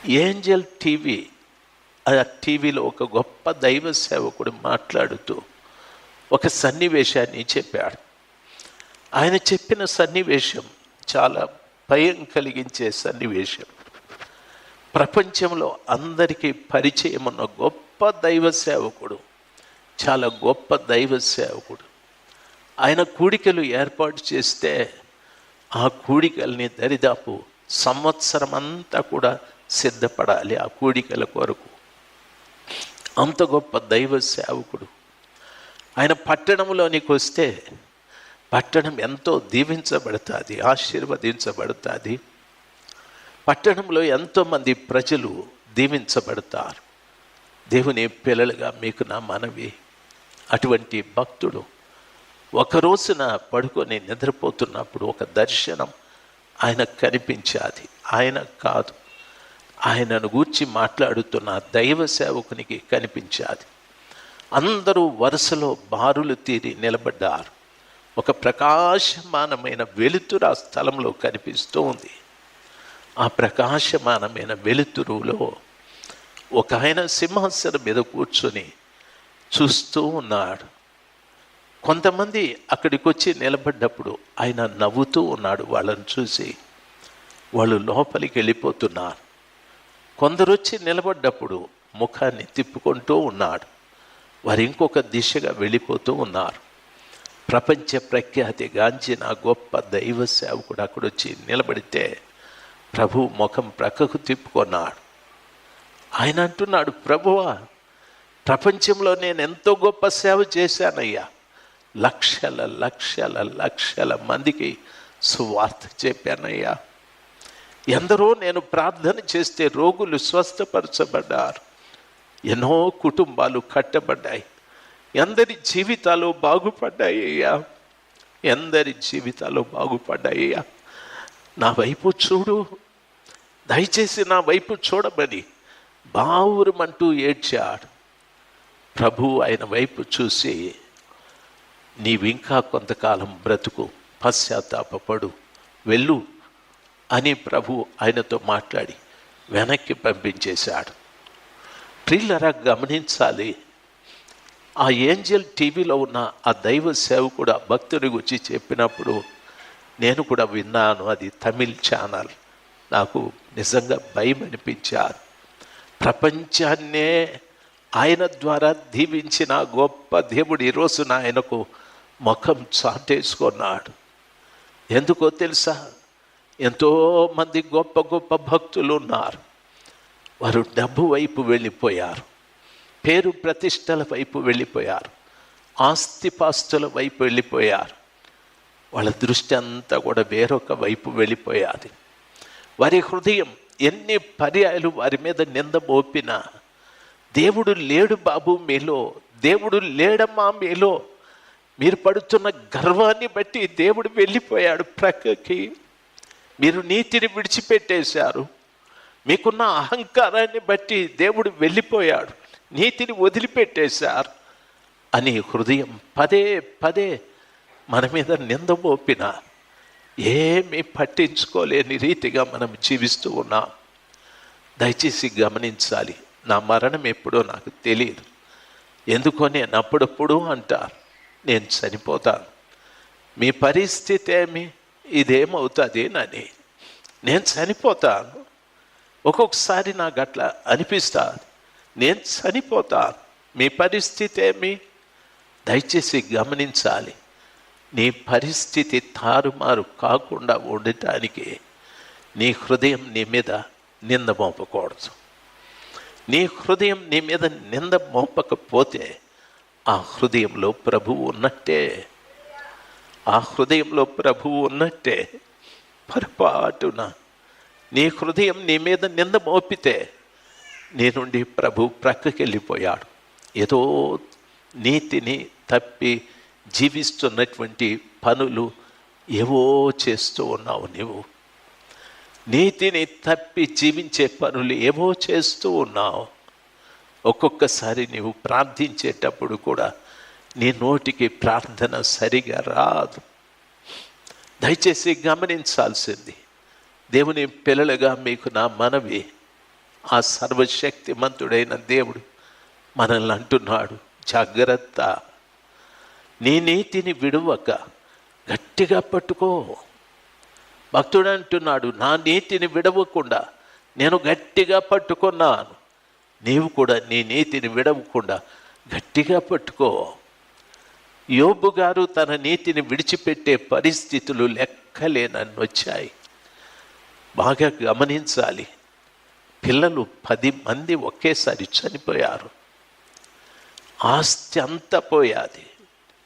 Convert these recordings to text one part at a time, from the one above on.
Angel TV, ఆ టీవీలో ఒక గొప్ప దైవ సేవకుడు మాట్లాడుతూ ఒక సన్నివేశాన్ని చెప్పాడు. ఆయన చెప్పిన సన్నివేశం చాలా భయం కలిగించే సన్నివేశం. ప్రపంచంలో అందరికీ పరిచయం ఉన్న గొప్ప దైవ సేవకుడు, చాలా గొప్ప దైవ సేవకుడు. ఆయన కూడికలు ఏర్పాటు చేస్తే ఆ కూడికల్ని దరిదాపు సంవత్సరం అంతా కూడా సిద్ధపడాలి ఆ కూడికల కొరకు. అంత గొప్ప దైవ సేవకుడు. ఆయన పట్టణంలోనికి వస్తే పట్టణం ఎంతో దీవించబడుతుంది, ఆశీర్వదించబడుతుంది. పట్టణంలో ఎంతోమంది ప్రజలు దీవించబడతారు. దేవుని పిల్లలుగా మీకు నా మనవి, అటువంటి భక్తుడు ఒక రోజున పడుకొని నిద్రపోతున్నప్పుడు ఒక దర్శనం ఆయనకు కనిపించాది. ఆయన కాదు, ఆయనను గూర్చి మాట్లాడుతున్న దైవ సేవకునికి కనిపించాది. అందరూ వరుసలో బారులు తీరి నిలబడ్డారు. ఒక ప్రకాశమానమైన వెలుతురు ఆ స్థలంలో కనిపిస్తూ ఉంది. ఆ ప్రకాశమానమైన వెలుతురులో ఒక ఆయన సింహాసనం మీద కూర్చొని చూస్తూ ఉన్నాడు. కొంతమంది అక్కడికి వచ్చి నిలబడ్డప్పుడు ఆయన నవ్వుతూ ఉన్నాడు. వాళ్ళని చూసి వాళ్ళు లోపలికి వెళ్ళిపోతున్నారు. కొందరు వచ్చి నిలబడ్డప్పుడు ముఖాన్ని తిప్పుకుంటూ ఉన్నాడు. వారు ఇంకొక దిశగా వెళ్ళిపోతూ ఉన్నారు. ప్రపంచ ప్రఖ్యాతి గాంచిన గొప్ప దైవ సేవకుడు అక్కడొచ్చి నిలబడితే ప్రభు ముఖం ప్రక్కకు తిప్పుకున్నాడు. ఆయన అంటున్నాడు, ప్రభువా, ప్రపంచంలో నేను ఎంతో గొప్ప సేవ చేశానయ్యా. లక్షల లక్షల లక్షల మందికి సువార్త చెప్పానయ్యా. ఎందరో నేను ప్రార్థన చేస్తే రోగులు స్వస్థపరచబడ్డారు. ఎన్నో కుటుంబాలు కట్టబడ్డాయి. ఎందరి జీవితాలు బాగుపడ్డాయ్యా, ఎందరి జీవితాలు బాగుపడ్డాయ్యా. నా వైపు చూడు, దయచేసి నా వైపు చూడమని బావురమంటూ ఏడ్చాడు. ప్రభు ఆయన వైపు చూసి, నీవింకా కొంతకాలం బ్రతుకు, పశ్చాత్తాపపడు, వెళ్ళు అని ప్రభు ఆయనతో మాట్లాడి వెనక్కి పంపించేశాడు. ప్రియులరా, గమనించాలి, ఆ ఏంజల్ టీవీలో ఉన్న ఆ దైవ సేవకుడు ఆ భక్తుని గురించి చెప్పినప్పుడు నేను కూడా విన్నాను. అది తమిళ్ ఛానల్. నాకు నిజంగా భయం అనిపించారు. ప్రపంచాన్నే ఆయన ద్వారా దీవించిన గొప్ప దేవుడు ఈరోజున ఆయనకు ముఖం చాటేసుకున్నాడు. ఎందుకో తెలుసా? ఎంతోమంది గొప్ప గొప్ప భక్తులు ఉన్నారు. వారు డబ్బు వైపు వెళ్ళిపోయారు, పేరు ప్రతిష్టల వైపు వెళ్ళిపోయారు, ఆస్తిపాస్తుల వైపు వెళ్ళిపోయారు. వాళ్ళ దృష్టి అంతా కూడా వేరొక వైపు వెళ్ళిపోయాది. వారి హృదయం ఎన్ని పర్యాయాలు వారి మీద నింద మోపినా, దేవుడు లేడు బాబు మీలో, దేవుడు లేడమ్మా మీలో, మీరు పడుతున్న గర్వాన్ని బట్టి దేవుడు వెళ్ళిపోయాడు ప్రక్కకి. మీరు నీతిని విడిచిపెట్టేశారు. మీకున్న అహంకారాన్ని బట్టి దేవుడు వెళ్ళిపోయాడు, నీతిని వదిలిపెట్టేశారు అని హృదయం పదే పదే మన మీద నింద మోపిన ఏమీ పట్టించుకోలేని రీతిగా మనం జీవిస్తూ ఉన్నాం. దయచేసి గమనించాలి. నా మరణం ఎప్పుడో నాకు తెలియదు. ఎందుకో నేను అప్పుడప్పుడు అంటారు, నేను చనిపోతాను. మీ పరిస్థితి ఏమి, ఇదేమవుతుంది నని, నేను చనిపోతాను. ఒక్కొక్కసారి నాకు అట్లా అనిపిస్తుంది, నేను చనిపోతాను. మీ పరిస్థితి ఏమి? దయచేసి గమనించాలి. నీ పరిస్థితి తారుమారు కాకుండా ఉండటానికి నీ హృదయం నీ మీద నింద మోపకూడదు. నీ హృదయం నీ మీద నింద మోపకపోతే ఆ హృదయంలో ప్రభువు ఉన్నట్టే, ఆ హృదయంలో ప్రభువు ఉన్నట్టే. పొరపాటున నీ హృదయం నీ మీద నింద మోపితే నీ నుండి ప్రభు ప్రక్కకి వెళ్ళిపోయాడు. ఏదో నీతిని తప్పి జీవిస్తున్నటువంటి పనులు ఏవో చేస్తూ ఉన్నావు. నీవు నీతిని తప్పి జీవించే పనులు ఏవో చేస్తూ ఉన్నావు. ఒక్కొక్కసారి నీవు ప్రార్థించేటప్పుడు కూడా నీ నోటికి ప్రార్థన సరిగా రాదు. దయచేసి గమనించాల్సింది, దేవుని పిల్లలుగా మీకు నా మనవి, ఆ సర్వశక్తిమంతుడైన దేవుడు మనల్ని అంటున్నాడు, జాగ్రత్త, నీ నీతిని విడువక గట్టిగా పట్టుకో. భక్తుడు అంటున్నాడు, నా నీతిని విడవకుండా నేను గట్టిగా పట్టుకున్నాను, నీవు కూడా నీ నీతిని విడవకుండా గట్టిగా పట్టుకో. యోబు గారు తన నీతిని విడిచిపెట్టే పరిస్థితులు లెక్కలేనన్ని వచ్చాయి. బాగా గమనించాలి, పిల్లలు 10 మంది ఒకేసారి చనిపోయారు. ఆస్తి అంతా పోయాది,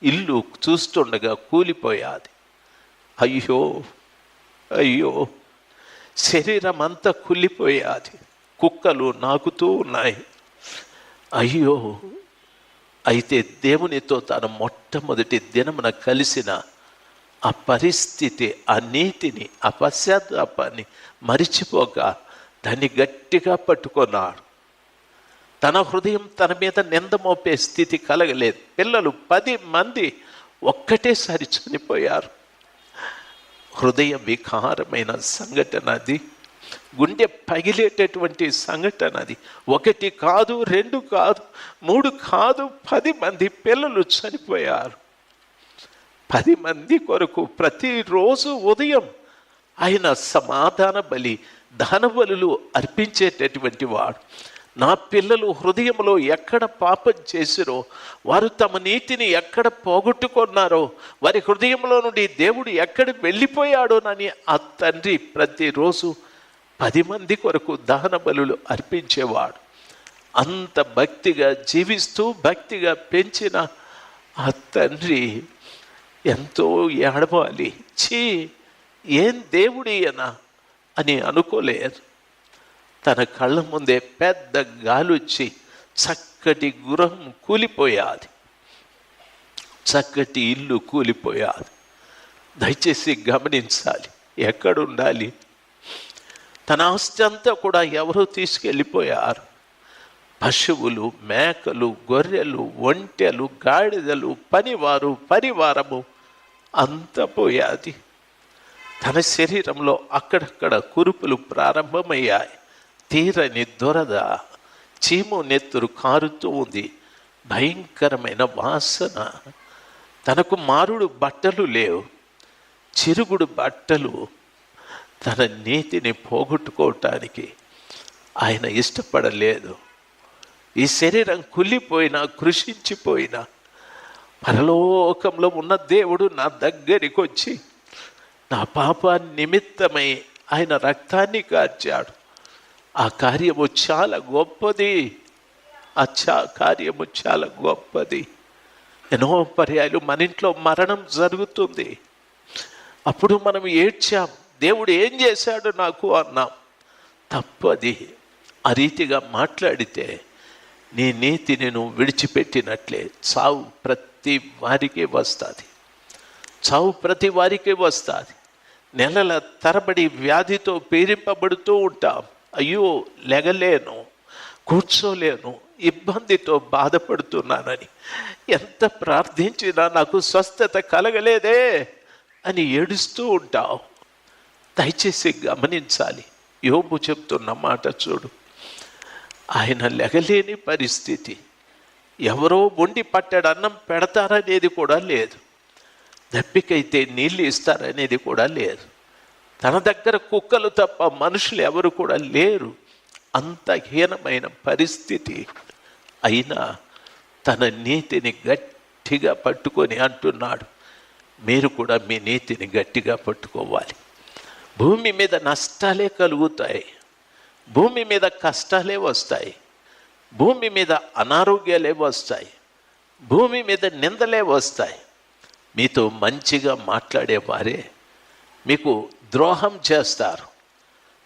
ఇల్లు చూస్తుండగా కూలిపోయాది. అయ్యో అయ్యో, శరీరం అంతా కుళ్ళిపోయాది, కుక్కలు నాకుతూ ఉన్నాయి. అయ్యో. అయితే దేవునితో తన మొట్టమొదటి దినమున కలిసిన ఆ పరిస్థితి, ఆ నీతిని, ఆ పశ్చాత్తాపాన్ని మరిచిపోక దాన్ని గట్టిగా పట్టుకున్నాడు. తన హృదయం తన మీద నింద మోపే స్థితి కలగలేదు. పిల్లలు 10 మంది ఒక్కటేసారి చనిపోయారు. హృదయ వికారమైన సంఘటన అది, గుండె పగిలేటటువంటి సంఘటన అది. 1 కాదు, 2 కాదు, 3 కాదు, 10 మంది పిల్లలు చనిపోయారు. 10 మంది కొరకు ప్రతిరోజు ఉదయం ఆయన సమాధాన బలి, దాన బలులు అర్పించేటటువంటి వాడు. నా పిల్లలు హృదయంలో ఎక్కడ పాపం చేసిరో, వారు తమ నీతిని ఎక్కడ పోగొట్టుకున్నారో, వారి హృదయంలో నుండి దేవుడు ఎక్కడ వెళ్ళిపోయాడోనని ఆ తండ్రి ప్రతిరోజు 10 మంది కొరకు దహన బలులు అర్పించేవాడు. అంత భక్తిగా జీవిస్తూ భక్తిగా పెంచిన ఆ తండ్రి ఎంతో ఏడవాలి. ఛీ, ఏం దేవుడియనా అని అనుకోలేదు. తన కళ్ళ ముందే పెద్ద గాలొచ్చి చక్కటి గృహం కూలిపోయాది, చక్కటి ఇల్లు కూలిపోయాది. దయచేసి గమనించాలి, ఎక్కడుండాలి? తన ఆస్తి అంతా కూడా ఎవరో తీసుకెళ్ళిపోయారు. పశువులు, మేకలు, గొర్రెలు, ఒంటెలు, గాడిదలు, పనివారు, పరివారము అంతా పోయాది. తన శరీరంలో అక్కడక్కడ కురుపులు ప్రారంభమయ్యాయి. తీరని దురద, చీము నెత్తురు కారుతూ ఉంది, భయంకరమైన వాసన. తనకు మారుడు బట్టలు లేవు, చిరుగుడు బట్టలు. తన నీతిని పోగొట్టుకోవటానికి ఆయన ఇష్టపడలేదు. ఈ శరీరం కుళ్ళిపోయినా, కృషించిపోయినా, పరలోకంలో ఉన్న దేవుడు నా దగ్గరికి వచ్చి నా పాపాన్ని నిమిత్తమై ఆయన రక్తాన్ని కార్చాడు. ఆ కార్యము చాలా గొప్పది, ఆ కార్యము చాలా గొప్పది. ఎన్నో పర్యాయాలు మన ఇంట్లో మరణం జరుగుతుంది, అప్పుడు మనం ఏడ్చాం, దేవుడు ఏం చేశాడు నాకు అన్నాం. తప్పది. ఆ రీతిగా మాట్లాడితే నీ నీతిని నువ్వు విడిచిపెట్టినట్లే. చావు ప్రతి వారికి వస్తుంది, చావు ప్రతి వారికి వస్తుంది. నెలల తరబడి వ్యాధితో పీడింపబడుతూ ఉంటాం. అయ్యో, లెగలేను, కూర్చోలేను, ఇబ్బందితో బాధపడుతున్నానని ఎంత ప్రార్థించినా నాకు స్వస్థత కలగలేదే అని ఏడుస్తూ ఉంటావు. దయచేసి గమనించాలి, యోబు చెప్తున్న మాట చూడు. ఆయన లెగలేని పరిస్థితి, ఎవరో వండి పట్టెడు అన్నం పెడతారనేది కూడా లేదు, దప్పికైతే నీళ్ళు ఇస్తారనేది కూడా లేదు. తన దగ్గర కుక్కలు తప్ప మనుషులు ఎవరు కూడా లేరు. అంత హీనమైన పరిస్థితి అయినా తన నీతిని గట్టిగా పట్టుకొని అంటున్నాడు, మీరు కూడా మీ నీతిని గట్టిగా పట్టుకోవాలి. భూమి మీద నష్టాలే కలుగుతాయి, భూమి మీద కష్టాలే వస్తాయి, భూమి మీద అనారోగ్యాలే వస్తాయి, భూమి మీద నిందలే వస్తాయి. మీతో మంచిగా మాట్లాడేవారే మీకు ద్రోహం చేస్తారు,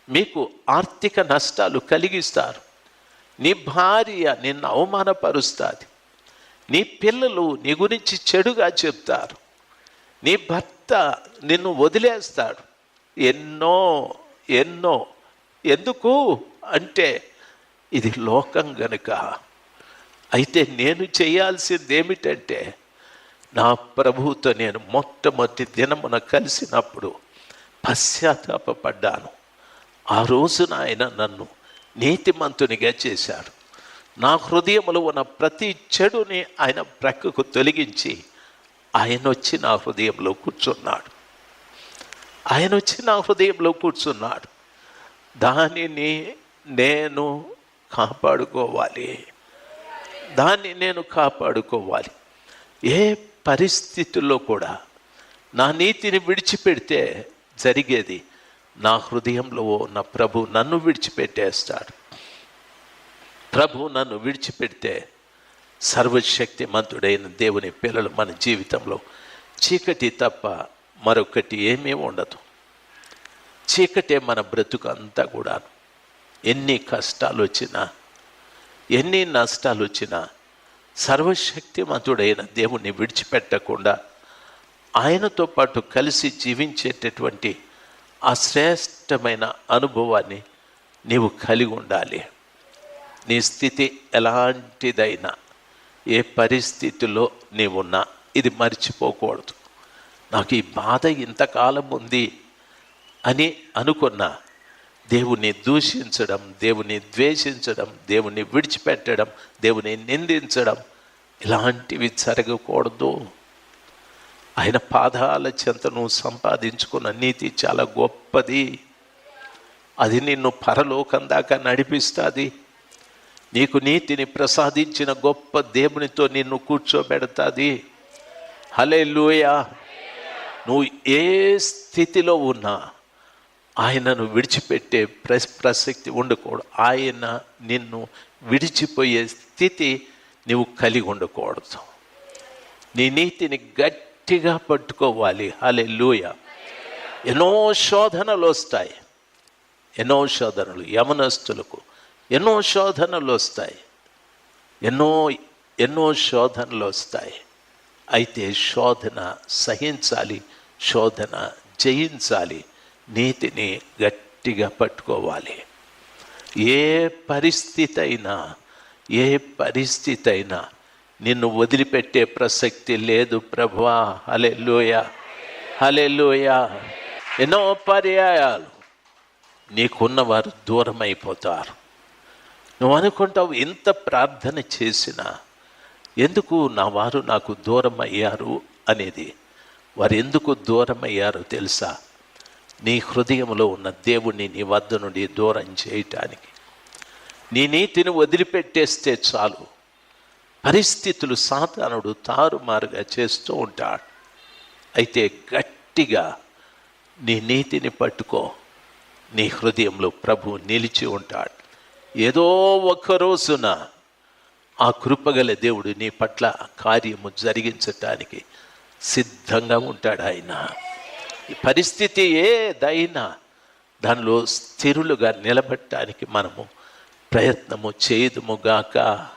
మీకు ఆర్థిక నష్టాలు కలిగిస్తారు. నీ భార్య నిన్ను అవమానపరుస్తుంది, నీ పిల్లలు నీ గురించి చెడుగా చెప్తారు, నీ భర్త నిన్ను వదిలేస్తాడు. ఎన్నో ఎన్నో. ఎందుకు అంటే ఇది లోకం గనుక. అయితే నేను చేయాల్సింది ఏమిటంటే, నా ప్రభువుతో నేను మొట్టమొదటి దినమున కలిసినప్పుడు పశ్చాత్తాపడ్డాను. ఆ రోజున ఆయన నన్ను నీతిమంతునిగా చేశాడు. నా హృదయంలో ఉన్న ప్రతి చెడుని ఆయన ప్రక్కకు తొలగించి ఆయన వచ్చి నా హృదయంలో కూర్చున్నాడు. ఆయన వచ్చి నా హృదయంలో కూర్చున్నాడు. దానిని నేను కాపాడుకోవాలి. దాన్ని నేను కాపాడుకోవాలి. ఏ పరిస్థితుల్లో కూడా నా నీతిని విడిచిపెడితే జరిగేది, నా హృదయంలో ఉన్న ప్రభు నన్ను విడిచిపెట్టేస్తాడు. ప్రభు నన్ను విడిచిపెడితే సర్వశక్తిమంతుడైన దేవుని పిల్లలు మన జీవితంలో చీకటి తప్ప మరొకటి ఏమీ ఉండదు. చీకటే మన బ్రతుకు అంతా కూడా. ఎన్ని కష్టాలు వచ్చినా, ఎన్ని నష్టాలు వచ్చినా సర్వశక్తిమంతుడైన దేవుణ్ణి విడిచిపెట్టకుండా ఆయనతో పాటు కలిసి జీవించేటటువంటి ఆ శ్రేష్టమైన అనుభవాన్ని నీవు కలిగి ఉండాలి. నీ స్థితి ఎలాంటిదైనా, ఏ పరిస్థితిలో నీవున్నా ఇది మర్చిపోకూడదు. నాకు ఈ బాధ ఇంతకాలం ఉంది అని అనుకున్నా దేవుని దూషించడం, దేవుని ద్వేషించడం, దేవుని విడిచిపెట్టడం, దేవుని నిందించడం ఇలాంటివి జరగకూడదు. ఆయన పాదాల చెంత నువ్వు సంపాదించుకున్న నీతి చాలా గొప్పది. అది నిన్ను పరలోకం దాకా నడిపిస్తుంది. నీకు నీతిని ప్రసాదించిన గొప్ప దేవునితో నిన్ను కూర్చోబెడతాది. హల్లెలూయా. నువ్వు ఏ స్థితిలో ఉన్నా ఆయనను విడిచిపెట్టే ప్రసక్తి ఉండకూడదు. ఆయన నిన్ను విడిచిపోయే స్థితి నువ్వు కలిగి ఉండకూడదు. నీ నీతిని గట్టిగా పట్టుకోవాలి. హల్లెలూయా. ఎన్నో శోధనలు వస్తాయి, ఎన్నో శోధనలు. యవనస్తులకు ఎన్నో శోధనలు వస్తాయి, ఎన్నో శోధనలు వస్తాయి. అయితే శోధన సహించాలి, శోధన జయించాలి. నీతిని గట్టిగా పట్టుకోవాలి. ఏ పరిస్థితి అయినా నిన్ను వదిలిపెట్టే ప్రసక్తి లేదు ప్రభువా. హల్లెలూయా, హల్లెలూయా. ఎన్నో పర్యాయాలు నీకున్నవారు దూరం అయిపోతారు. నువ్వు అనుకుంటావు, ఇంత ప్రార్థన చేసినా ఎందుకు నా వారు నాకు దూరం అయ్యారు అనేది. వారు ఎందుకు దూరం అయ్యారో తెలుసా? నీ హృదయంలో ఉన్న దేవుణ్ణి నీ వద్ద నుండి దూరం చేయటానికి. నీ నీతిని వదిలిపెట్టేస్తే చాలు, పరిస్థితులు సాతానుడు తారుమారుగా చేస్తూ ఉంటాడు. అయితే గట్టిగా నీ నీతిని పట్టుకో. నీ హృదయంలో ప్రభు నిలిచి ఉంటాడు. ఏదో ఒక్క రోజున ఆ కృపగల దేవుడు నీ పట్ల కార్యము జరిగించటానికి సిద్ధంగా ఉంటాడు ఆయన. ఈ పరిస్థితి ఏదైనా దానిలో స్థిరులుగా నిలబడటానికి మనము ప్రయత్నము చేయుదుముగాక.